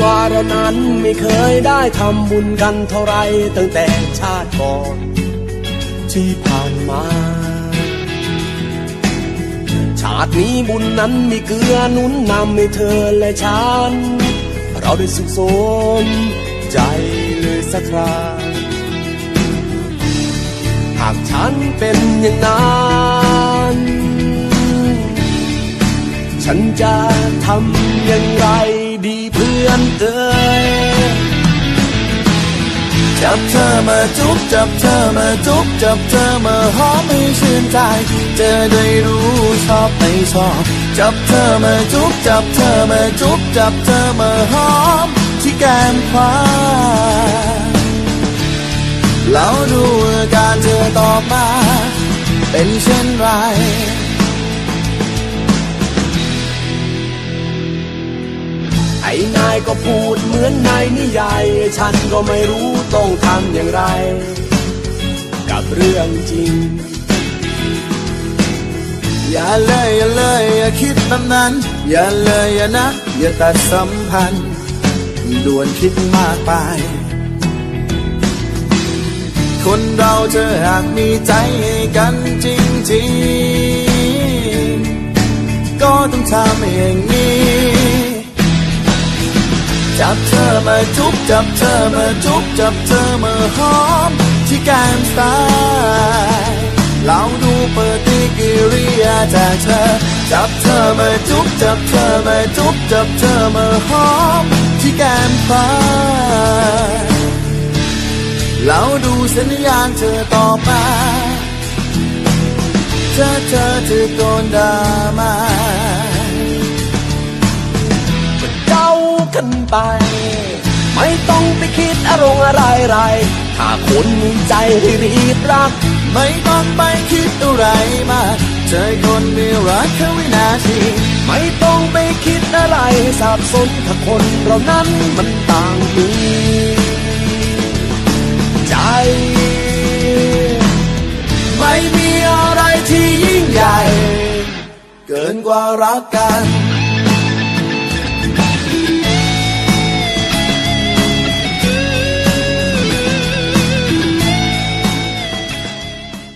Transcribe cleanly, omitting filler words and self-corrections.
ว่าเรานั้นไม่เคยได้ทำบุญกันเท่าไรตั้งแต่ชาติก่อนที่ผ่านมาชาตินี้บุญนั้นมีเกลือหนุนนำให้เธอและฉันเราได้สุขสมใจเลยสักคราหากฉันเป็นอย่างนั้นฉันจะทำอย่างไรดีเพื่อนเอ่ยจับเธอมาจุ๊บจับเธอมาจุ๊บจับเธอมาหอมให้ชื่นใจจะได้รู้ชอบไม่ชอบจับเธอมาจุ๊บจับเธอมาจุ๊บจับเธอมาหอมที่แก้มขวาแล้วดูอาการเธอต่อมาเป็นเช่นไรไอ้นายก็พูดเหมือนในนิยายฉันก็ไม่รู้ต้องทำอย่างไรกับเรื่องจริงอย่าเลยอย่าเลยอย่าคิดแบบนั้นอย่าเลยอย่านะอย่าตัดสัมพันธ์ด่วนคิดมากไปคนเราจะหากมีใจให้กันจริงๆก็ต้องทำอย่างนี้จับเธอมาจุ๊บจับเธอมาจุ๊บจับเธอมาหอมที่แก้มซ้ายเราดูปฏิกิริยาจากเธอจับเธอมาจุ๊บจับเธอมาจุ๊บจับเธอมาหอมที่แก้มขวาเราดูสัญญาณเธอต่อมาเธอจะโดนด่ามาเจ้ากันไปไม่ต้องไปคิดอารมณ์อะไรถ้าคนมีใจให้รีบรักไม่ต้องไปคิดอะไรมากเจอคนมีรักแค่วินาทีไม่ต้องไปคิดอะไรสับสนถ้าคนเรานั้นมันต่างมีใจไม่มีอะไรที่ยิ่งใหญ่เกินกว่ารักกัน